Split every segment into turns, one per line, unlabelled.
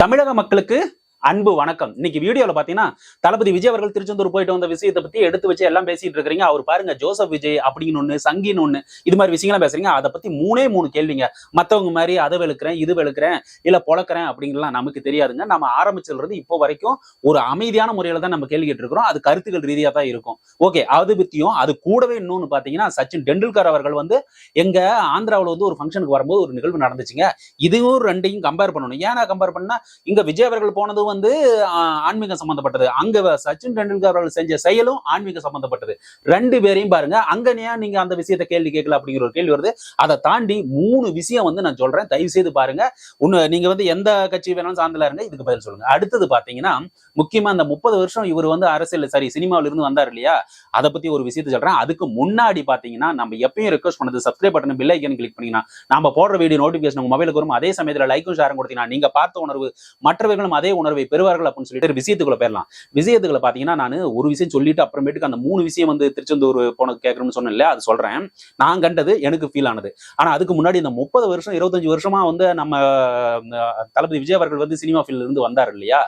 தமிழக மக்களுக்கு அன்பு வணக்கம். இன்னைக்கு வீடியோல பாத்தீங்கன்னா தளபதி விஜய் அவர்கள் திருச்செந்தூர் போயிட்டு வந்த விஷயத்தை பத்தி எடுத்து வச்சு எல்லாம் பேசிட்டு இருக்கிறீங்க. அவர் பாருங்க ஜோசப் விஜய் அப்படின்னு ஒண்ணு, சங்கின்னு ஒண்ணு, இது மாதிரி விஷயங்கள்லாம் பேசுறீங்க. அதை பத்தி மூணு கேள்விங்க. மத்தவங்க மாதிரி அதை வெளுக்கிறேன், இது வெளுக்கிறேன், இல்ல பொழக்கிறேன் அப்படிங்கலாம் நமக்கு தெரியாதுங்க. நம்ம ஆரம்பிச்சதுல இருந்து இப்போ வரைக்கும் ஒரு அமைதியான முறையில தான் நம்ம கேள்வி கேட்டு இருக்கிறோம். அது கருத்துக்கள் ரீதியா தான் இருக்கும். ஓகே, அது பத்தியும் அது கூடவே இன்னொன்னு பாத்தீங்கன்னா சச்சின் டெண்டுல்கர் அவர்கள் வந்து எங்க ஆந்திராவில் வந்து ஒரு ஃபங்க்ஷனுக்கு வரும்போது ஒரு நிகழ்வு நடந்துச்சுங்க. இதுவும் ரெண்டையும் கம்பேர் பண்ணணும். ஏன்னா கம்பேர் பண்ணா இங்க விஜய் அவர்கள் போனது வந்து ஆன்மீகம் சம்பந்தப்பட்டது, அங்க சச்சின் டெண்டுல்கர் அவர்கள் செஞ்ச செயலும் ஆன்மீக சம்பந்தப்பட்டது. ரெண்டு பேரையும் பாருங்க. அங்க நீங்க அந்த விஷயத்தை கேள்வி கேட்கல அப்படிங்கிற ஒரு கேள்வி வருது. அதை தாண்டி மூணு விஷயம் வந்து நான் சொல்றேன், தயவு செய்து பாருங்க. நீங்க வந்து எந்த கட்சி வேணாலும் சார்ந்தல இருங்க, இதுக்கு பதில் சொல்லுங்க. அடுத்தது பாத்தீங்கன்னா முக்கியமா அந்த 30 வருஷம் இவர் வந்து அரசியல் சினிமாவில இருந்து வந்தார் இல்லையா, அதை பத்தி ஒரு விஷயத்தை சொல்றேன். அதுக்கு முன்னாடி பாத்தீங்கன்னா நம்ம எப்பயும் ரெக்வஸ்ட் பண்ணது subscribe button bell icon click பண்ணீங்கன்னா நம்ம போடுற வீடியோ நோட்டிபிகேஷன் உங்க மொபைலுக்கு வரும். அதே சமயத்துல லைக்கும் ஷேரும் கொடுத்தீங்கன்னா நீங்க பார்த்த உணர்வு மற்றவர்களும் அதே உணர்வை பெறுவார்கள் அப்படின்னு சொல்லிட்டு விஷயத்துக்குள்ள போயிடலாம். விஷயத்துக்குள்ள பாத்தீங்கன்னா நான் ஒரு விஷயம் சொல்லிட்டு அப்புறமேட்டுக்கு அந்த மூணு விஷயம் வந்து திருச்செந்தூர் போன கேட்கணும்னு சொன்னேன் இல்லையா, அது சொல்றேன். நான் கண்டது எனக்கு ஃபீல் ஆனது. ஆனா அதுக்கு முன்னாடி இந்த 30 வருஷம் 25 வருஷமா வந்து நம்ம தளபதி விஜய் அவர்கள் வந்து சினிமா ஃபீல்ட்ல இருந்து வந்தார் இல்லையா.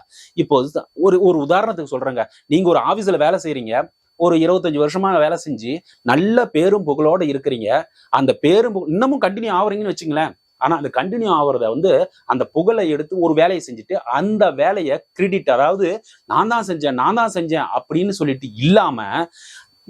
இப்போ ஒரு உதாரணத்துக்கு சொல்றேங்க. நீங்க ஒரு ஆபீஸ்ல வேலை செய்யறீங்க, ஒரு 25 வருஷமா வேலை செஞ்சு நல்ல பேரும் புகழோட இருக்கிறீங்க. அந்த பேரும் இன்னமும் கண்டினியூ ஆவறீங்கன்னு வச்சுங்களேன். ஆனா அந்த கண்டினியூ ஆகுறத வந்து அந்த புகழை எடுத்து ஒரு வேலையை செஞ்சுட்டு அந்த வேலையை கிரெடிட், அதாவது நான் தான் செஞ்சேன் அப்படின்னு சொல்லிட்டு இல்லாம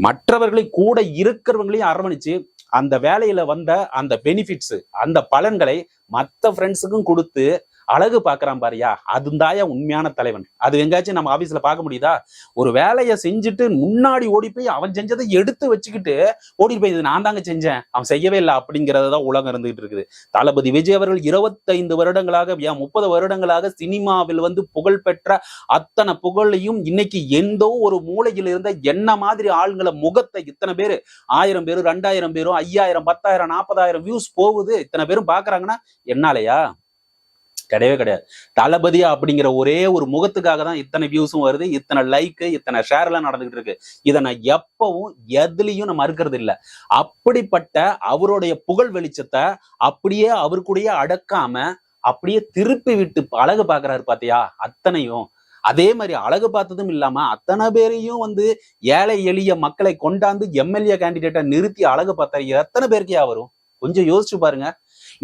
மற்றவர்களை கூட இருக்கிறவங்களையும் அரவணைச்சு அந்த வேலையில வந்த அந்த பெனிஃபிட்ஸ், அந்த பலன்களை மற்ற ஃப்ரெண்ட்ஸுக்கும் கொடுத்து அழகு பாக்குறான் பாரியா, அதுதாயா உண்மையான தலைவன். அது எங்காச்சும் நம்ம ஆபீஸ்ல பார்க்க முடியுதா? ஒரு வேலையை செஞ்சுட்டு முன்னாடி ஓடி போய் அவன் செஞ்சதை எடுத்து வச்சுக்கிட்டு ஓடி போய் இது நான் தாங்க செஞ்சேன், அவன் செய்யவே இல்லை அப்படிங்கறதான் உலகம் இருந்துகிட்டு இருக்குது. தளபதி விஜய் அவர்கள் 25 வருடங்களாக 30 வருடங்களாக சினிமாவில் வந்து புகழ் பெற்ற அத்தனை புகழையும் இன்னைக்கு எந்தோ ஒரு மூலையில் இருந்த என்ன மாதிரி ஆளுங்களை முகத்தை இத்தனை பேரு 1000 பேரு 2000 பேரும் 5000 10,000 40,000 வியூஸ் போகுது, இத்தனை பேரும் பாக்குறாங்கன்னா என்னாலயா? கிடையவே கிடையாது. தளபதி அப்படிங்கிற ஒரே ஒரு முகத்துக்காக தான் இத்தனை வியூஸும் வருது, இத்தனை லைக், இத்தனை ஷேர் எல்லாம் நடந்துகிட்டு இருக்கு. இதை நான் எப்பவும் எதுலையும் நான் மறுக்கிறது இல்லை. அப்படிப்பட்ட அவருடைய புகழ் வெளிச்சத்தை அப்படியே அவருக்குடைய அடக்காம அப்படியே திருப்பி விட்டு அழகு பாக்குறாரு பாத்தியா அத்தனையும். அதே மாதிரி அழகு பார்த்ததும் இல்லாம அத்தனை பேரையும் வந்து ஏழை எளிய மக்களை கொண்டாந்து எம்எல்ஏ கேண்டிடேட்டை நிறுத்தி அழகு பார்த்தா எத்தனை பேருக்கே வரும்? கொஞ்சம் யோசிச்சு பாருங்க.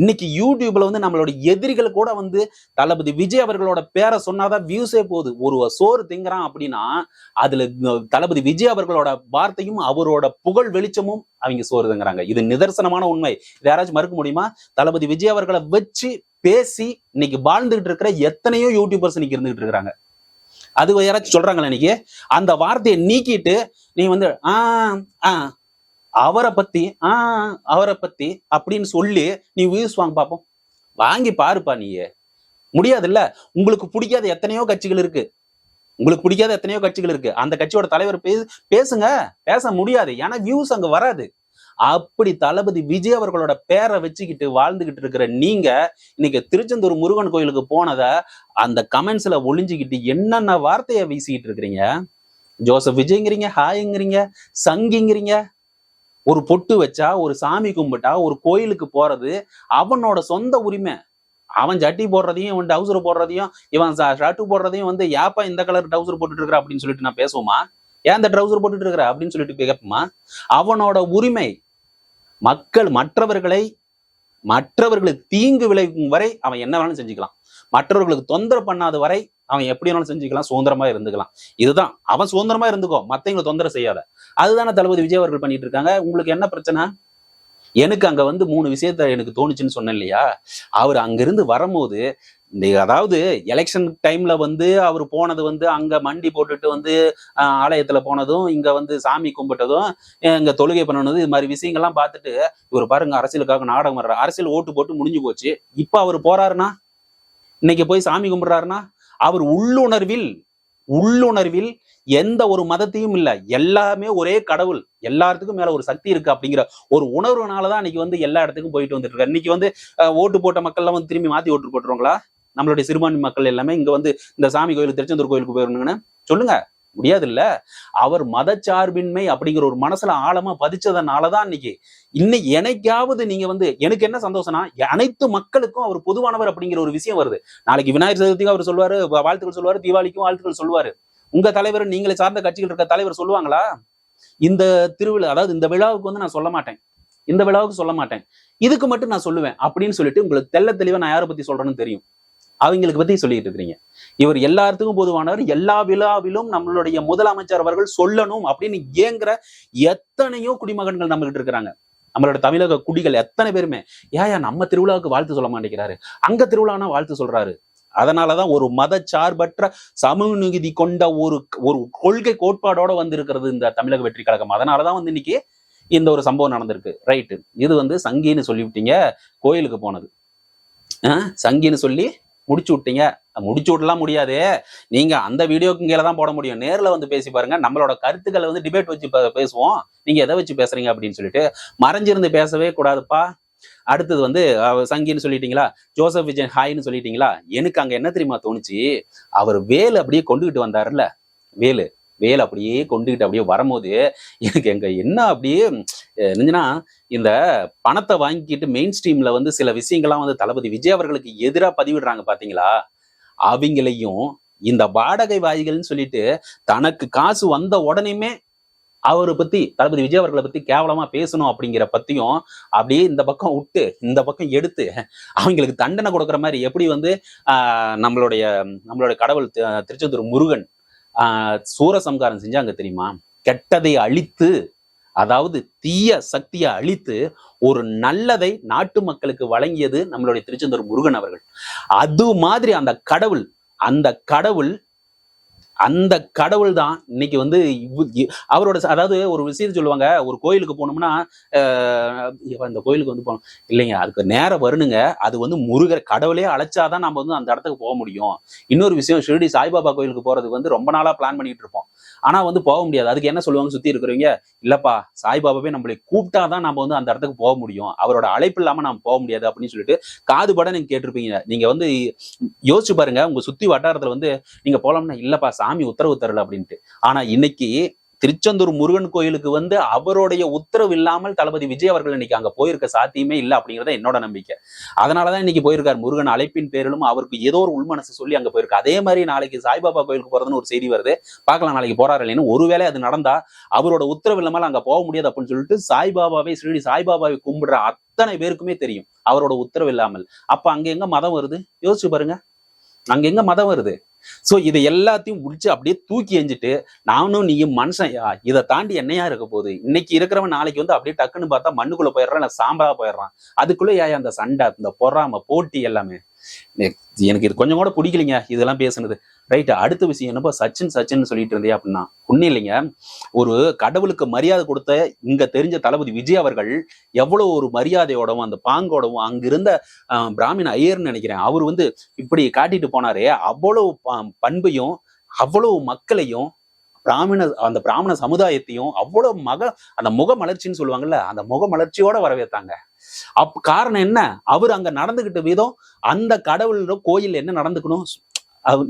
இன்னைக்கு யூடியூப்ல வந்து நம்மளோட எதிரிகள் கூட வந்து தளபதி விஜய் அவர்களோட பேரை சொன்னாதான் வியூஸே போகுது. ஒரு சோறு திங்குறான் அப்படின்னா அதுல தளபதி விஜய் அவர்களோட வார்த்தையும் அவரோட புகழ் வெளிச்சமும் அவங்க சோறு திங்குறாங்க. இது நிதர்சனமான உண்மை. இது யாராச்சும் மறுக்க முடியுமா? தளபதி விஜய் அவர்களை வச்சு பேசி இன்னைக்கு வாழ்ந்துகிட்டு இருக்கிற எத்தனையோ யூடியூபர்ஸ் இன்னைக்கு இருந்துகிட்டு இருக்கிறாங்க. அது யாராச்சும் சொல்றாங்களா? இன்னைக்கு அந்த வார்த்தையை நீக்கிட்டு நீ வந்து அவரை பத்தி அப்படின்னு சொல்லி நீ வியூஸ் வாங்க பாப்போம். வாங்கி பாருப்பா. நீ முடியாதுல்ல. உங்களுக்கு பிடிக்காத எத்தனையோ கட்சிகள் இருக்கு. அந்த கட்சியோட தலைவர் பேசுங்க. பேச முடியாது, ஏன்னா வியூஸ் அங்க வராது. அப்படி தளபதி விஜய் அவர்களோட பேரை வச்சுக்கிட்டு வாழ்ந்துகிட்டு இருக்கிற நீங்க இன்னைக்கு திருச்செந்தூர் முருகன் கோயிலுக்கு போனத அந்த கமெண்ட்ஸ்ல ஒளிஞ்சுக்கிட்டு என்னென்ன வார்த்தையை வீசிக்கிட்டு இருக்கிறீங்க. ஜோசப் விஜய்ங்கிறீங்க, ஹாய்ங்கிறீங்க, சங்கிங்கிறீங்க. ஒரு பொட்டு வச்சா, ஒரு சாமி கும்பிட்டா, ஒரு கோயிலுக்கு போறது அவனோட சொந்த உரிமை. அவன் ஜட்டி போடுறதையும் இவன் டவுசர் போடுறதையும் இவன் ஷர்ட் போடுறதையும் வந்து ஏப்பா இந்த கலர் டவுசர் போட்டுட்டு இருக்கிற அப்படின்னு சொல்லிட்டு நான் பேசுவோமா? ஏன் இந்த ட்ரௌசர் போட்டுட்டு இருக்கிற அப்படின்னு சொல்லிட்டு கேட்போமா? அவனோட உரிமை. மற்றவர்களுக்கு தீங்கு விளைவிக்கும் வரை அவன் என்ன வேணாலும் செஞ்சுக்கலாம். மற்றவர்களுக்கு தொந்தரவு பண்ணாத வரை அவன் எப்படி வேணாலும் செஞ்சுக்கலாம், சுதந்திரமா இருந்துக்கலாம். இதுதான் அவன் சுதந்திரமா இருந்துக்கோ, மத்தவங்களை தொந்தரவு செய்யாத. அதுதானே தளபதி விஜய் அவர்கள் பண்ணிட்டு இருக்காங்க. உங்களுக்கு என்ன பிரச்சனை? எனக்கு அங்க வந்து 3 விஷயத்த எனக்கு தோணுச்சுன்னு சொன்னேன் இல்லையா. அவர் அங்கிருந்து வரும்போது அதாவது எலெக்ஷன் டைம்ல வந்து அவர் போனது வந்து அங்க மண்டி போட்டுட்டு வந்து ஆலயத்துல போனதும், இங்க வந்து சாமி கும்பிட்டதும், இங்க தொழுகை பண்ணனதும், இது மாதிரி விஷயங்கள்லாம் பார்த்துட்டு இவர் பாருங்க அரசியலுக்காக நாடகம் வர்ற, அரசியல் ஓட்டு போட்டு முடிஞ்சு போச்சு. இப்ப அவர் போறாருன்னா, இன்னைக்கு போய் சாமி கும்பிடுறாருன்னா, அவர் உள்ளுணர்வில் எந்த ஒரு மதத்தையும் இல்ல, எல்லாமே ஒரே கடவுள், எல்லாத்துக்கும் மேல ஒரு சக்தி இருக்கு அப்படிங்கிற ஒரு உணர்வுனாலதான் இன்னைக்கு வந்து எல்லா இடத்துக்கும் போயிட்டு வந்துட்டு இருக்காரு. இன்னைக்கு வந்து ஓட்டு போட்ட மக்கள் எல்லாம் வந்து திரும்பி மாத்தி ஓட்டு போட்டுருவாங்களா? நம்மளுடைய சிறுபான்மை மக்கள் எல்லாமே இங்க வந்து இந்த சாமி கோயில் திருச்செந்தூர் கோயிலுக்கு போயிருந்தீங்கன்னு சொல்லுங்க. முடியாது இல்ல. அவர் மதச்சார்பின்மை அப்படிங்கிற ஒரு மனசுல ஆழமா பதிச்சதுனாலதான் இன்னைக்கு எனக்காவது நீங்க எனக்கு என்ன சந்தோஷம்னா, அனைத்து மக்களுக்கும் அவர் பொதுவானவர் அப்படிங்கிற ஒரு விஷயம் வருது. நாளைக்கு விநாயகர் சதுர்த்திக்கு அவர் சொல்லுவாரு, வாழ்த்துக்கள் சொல்லுவாரு, தீபாவளிக்கும் வாழ்த்துக்கள் சொல்லுவாரு. உங்க தலைவர், நீங்களே சார்ந்த கட்சிகள் இருக்க தலைவர் சொல்லுவாங்களா? இந்த திருவிழா, அதாவது இந்த விழாவுக்கு நான் சொல்ல மாட்டேன், இந்த விழாவுக்கு சொல்ல மாட்டேன், இதுக்கு மட்டும் நான் சொல்லுவேன் அப்படின்னு சொல்லிட்டு உங்களுக்கு தெள்ள தெளிவா நான் யாரை பத்தி சொல்றேன்னு தெரியும். அவங்களுக்கு பத்தி சொல்லிட்டு இருக்கிறீங்க. இவர் எல்லாத்துக்கும் பொதுவானவர், எல்லா விழாவிலும் நம்மளுடைய முதலமைச்சர் அவர்கள் சொல்லணும் அப்படின்னு ஏங்குற எத்தனையோ குடிமகன்கள் நம்மகிட்ட இருக்கிறாங்க. நம்மளோட தமிழக குடிகள் எத்தனை பேருமே ஏன் நம்ம திருவிழாவுக்கு வாழ்த்து சொல்ல மாட்டேங்கிறாரு, அங்க திருவிழானா வாழ்த்து சொல்றாரு. அதனாலதான் ஒரு மதச்சார்பற்ற சமூக நீதி கொண்ட ஒரு கொள்கை கோட்பாடோட இருக்கிறது இந்த தமிழக வெற்றி கழகம். அதனாலதான் இன்னைக்கு இந்த ஒரு சம்பவம் நடந்திருக்கு. ரைட்டு, இது சங்கின்னு சொல்லிவிட்டீங்க, கோயிலுக்கு போனது சங்கின்னு சொல்லி முடிச்சு விட்டீங்க. முடிச்சு விடலாம் முடியாது, நீங்க அந்த வீடியோக்கு கீழே தான் போட முடியும். நேர்ல பேசி பாருங்க, நம்மளோட கருத்துக்களை டிபேட் வச்சு பேசுவோம். நீங்க எதை வச்சு பேசுறீங்க அப்படின்னு சொல்லிட்டு மறைஞ்சிருந்து பேசவே கூடாதுப்பா. அடுத்தது சங்கின்னு சொல்லிட்டீங்களா, ஜோசப் விஜய் ஹாய்ன்னு சொல்லிட்டீங்களா. எனக்கு அங்க என்ன தெரியுமா தோணுச்சு, அவர் வேலு அப்படியே கொண்டுகிட்டு வந்தாருல்ல, வேலு அப்படியே கொண்டுகிட்டு அப்படியே வரும்போது எனக்கு எங்க என்ன அப்படியே என்னன்னா, இந்த பணத்தை வாங்கிக்கிட்டு மெயின் ஸ்ட்ரீம்ல சில விஷயங்கள்லாம் தளபதி விஜய் அவர்களுக்கு எதிராக பதிவிடுறாங்க பாத்தீங்களா, அவங்களையும் இந்த வாடகை வாய்கள்னு சொல்லிட்டு தனக்கு காசு வந்த உடனேமே அவரை பத்தி, தளபதி விஜய் அவர்களை பத்தி கேவலமா பேசணும் அப்படிங்கிற பத்தியும் அப்படியே இந்த பக்கம் விட்டு இந்த பக்கம் எடுத்து அவங்களுக்கு தண்டனை கொடுக்குற மாதிரி எப்படி நம்மளுடைய கடவுள் திருச்செந்தூர் முருகன் சூரசம்காரம் செஞ்சாங்க தெரியுமா. கெட்டதை அழித்து, அதாவது தீய சக்தியை அழித்து ஒரு நல்லதை நாட்டு மக்களுக்கு வழங்கியது நம்மளுடைய திருச்செந்தூர் முருகன் அவர்கள். அது மாதிரி அந்த கடவுள் தான் இன்னைக்கு அவரோட, அதாவது ஒரு விஷயத்தை சொல்லுவாங்க, ஒரு கோயிலுக்கு போனோம்னா இந்த கோயிலுக்கு போனோம் இல்லைங்க, அதுக்கு நேரம் வரணுங்க, அது முருகர் கடவுளே அழைச்சாதான் நம்ம அந்த இடத்துக்கு போக முடியும். இன்னொரு விஷயம், ஷிரடி சாய்பாபா கோயிலுக்கு போறதுக்கு ரொம்ப நாளா பிளான் பண்ணிட்டு இருப்போம், ஆனா போக முடியாது. அதுக்கு என்ன சொல்லுவாங்க சுத்தி இருக்கிறவங்க, இல்லப்பா சாய்பாபாவே நம்மளை கூப்பிட்டாதான் நம்ம அந்த இடத்துக்கு போக முடியும், அவரோட அழைப்பு இல்லாம நம்ம போக முடியாது அப்படின்னு சொல்லிட்டு காதுபட நீங்க கேட்டிருப்பீங்க. நீங்க யோசிச்சு பாருங்க, உங்க சுத்தி வட்டாரத்துல நீங்க போலாம்னா இல்லப்பா சாமி உத்தரவு தரல அப்படின்ட்டு. ஆனா இன்னைக்கு திருச்செந்தூர் முருகன் கோயிலுக்கு அவருடைய உத்தரவு இல்லாமல் தளபதி விஜய் அவர்கள் இன்னைக்கு அங்க போயிருக்க சாத்தியமே இல்லை அப்படிங்கிறத என்னோட நம்பிக்கை. அதனாலதான் இன்னைக்கு போயிருக்காரு. முருகன் அழைப்பின் பேரிலும் அவருக்கு ஏதோ ஒரு உள்மனசு சொல்லி அங்க போயிருக்கு. அதே மாதிரி நாளைக்கு சாய்பாபா கோயிலுக்கு போறதுன்னு ஒரு செய்தி வருது, பார்க்கலாம் நாளைக்கு போறாரு இல்லைன்னு. ஒருவேளை அது நடந்தா அவரோட உத்தரவு இல்லாமல் அங்க போக முடியாது அப்படின்னு சொல்லிட்டு சாய்பாபாவை, ஸ்ரீ சாய்பாபாவை கும்பிடுற அத்தனை பேருக்குமே தெரியும் அவரோட உத்தரவு இல்லாமல். அப்ப அங்க எங்க மதம் வருது யோசிச்சு பாருங்க, அங்க எங்க மதம் வருது? சோ இதை எல்லாத்தையும் முடிச்சு அப்படியே தூக்கி எஞ்சிட்டு நானும் நீயும் மனுஷன், இதை தாண்டி என்னையா இருக்க போகுது? இன்னைக்கு இருக்கிறவன் நாளைக்கு அப்படியே டக்குன்னு பார்த்தா மண்ணுக்குள்ள போயிடுறான், இல்ல சாம்பலா போயிடுறான். அதுக்குள்ள அந்த சண்டை, இந்த பொறாம போட்டி எல்லாமே எனக்கு இது கொஞ்சம் கூட பிடிக்கலைங்க இதெல்லாம் பேசுனது. ரைட், அடுத்த விஷயம் என்னப்போ சச்சின் சொல்லிட்டு இருந்தே அப்படின்னா ஒன்னும் இல்லைங்க. ஒரு கடவுளுக்கு மரியாதை கொடுத்த இங்க தெரிஞ்ச தளபதி விஜய் அவர்கள் எவ்வளவு ஒரு மரியாதையோடவும் அந்த பாங்கோடவும் அங்கிருந்த பிராமின் ஐயர்னு நினைக்கிறேன், அவர் இப்படி காட்டிட்டு போனாரே, அவ்வளவு பண்பையும் அவ்வளவு மக்களையும் அந்த பிராமண சமுதாயத்தையும் அவ்வளவு அந்த முக மலர்ச்சின்னு சொல்லுவாங்கல்ல, அந்த முக மலர்ச்சியோட வரவேற்றாங்க. காரணம் என்ன? அவர் அங்க நடந்துகிட்ட விதம், அந்த கடவுளோட கோயில் என்ன நடந்துக்கணும்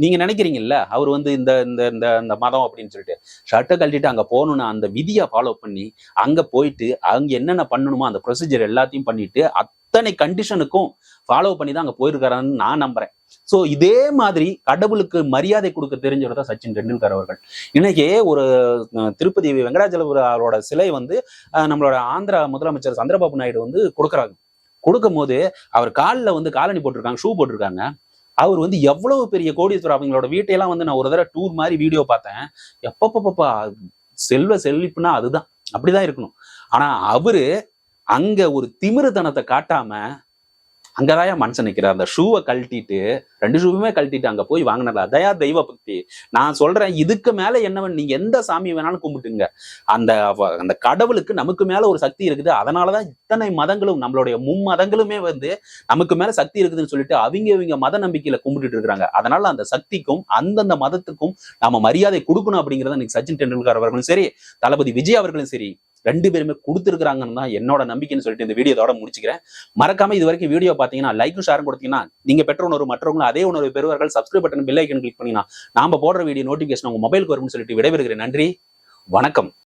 நீங்க நினைக்கிறீங்கல்ல, அவர் இந்த இந்த மதம் அப்படின்னு சொல்லிட்டு ஷர்ட்டை கழட்டிட்டு அங்க போகணும்னு அந்த விதியை ஃபாலோ பண்ணி அங்க போயிட்டு அங்க என்னென்ன பண்ணணுமோ அந்த ப்ரொசீஜர் எல்லாத்தையும் பண்ணிட்டு அத்தனை கண்டிஷனுக்கும் ஃபாலோ பண்ணி தான் அங்க போயிருக்காருன்னு நான் நம்புறேன். சோ இதே மாதிரி கடவுளுக்கு மரியாதை கொடுக்க தெரிஞ்சவர் தான் சச்சின் டெண்டுல்கர் அவர்கள். இன்னைக்கு ஒரு திருப்பதி வெங்கடாஜலபுர அவரோட சிலை நம்மளோட ஆந்திரா முதலமைச்சர் சந்திரபாபு நாயுடு கொடுக்குறாங்க. கொடுக்கும் போது அவர் காலில் காலணி போட்டிருக்காங்க, ஷூ போட்டிருக்காங்க. அவர் எவ்வளவு பெரிய கோடீஸ்வரர், அவங்களோட வீட்டையெல்லாம் நான் ஒரு தடவை டூர் மாதிரி வீடியோ பார்த்தேன். எப்பப்பா செழிப்புனா அதுதான், அப்படிதான் இருக்கணும். ஆனா அவரு அங்க ஒரு திமிருத்தனத்தை காட்டாம அங்கதான் மனுஷன் நிக்கிறார். அந்த ஷூவை கழட்டிட்டு, 2 ஷூவுமே கழட்டிட்டு அங்க போய் வாங்கினார். அதையா தெய்வ பக்தி. நான் சொல்றேன், இதுக்கு மேல என்னவன், நீங்க எந்த சாமி வேணாலும் கும்பிட்டுங்க, அந்த கடவுளுக்கு நமக்கு மேல ஒரு சக்தி இருக்குது. அதனாலதான் இத்தனை மதங்களும், நம்மளுடைய மும்மதங்களுமே நமக்கு மேல சக்தி இருக்குதுன்னு சொல்லிட்டு அவங்க மத நம்பிக்கையில கும்பிட்டுட்டு இருக்கிறாங்க. அதனால அந்த சக்திக்கும் அந்தந்த மதத்துக்கும் நாம மரியாதை கொடுக்கணும் அப்படிங்கறத இன்னைக்கு சச்சின் டெண்டுல்கர் அவர்களும் சரி, தளபதி விஜய் அவர்களும் சரி 2 பேருமே கொடுத்துருக்காங்கன்னு தான் என்னோட நம்பிக்கைன்னு சொல்லிட்டு இந்த வீடியோவோட முடிச்சுக்கிறேன். மறக்காம இது வரைக்கும் வீடியோ பார்த்தீங்கன்னா லைக்கும் ஷேரும் கொடுத்தீங்கன்னா நீங்க பெற்ற உணர்வு மற்றவங்களும் அதே உணர்வு பெறுவார்கள். Subscribe button bell icon click பண்ணினா நாம போடுற வீடியோ நோட்டிபிகேஷன் உங்க மொபைலுக்கு வரும்னு சொல்லிட்டு விடைபெறுகிறேன். நன்றி, வணக்கம்.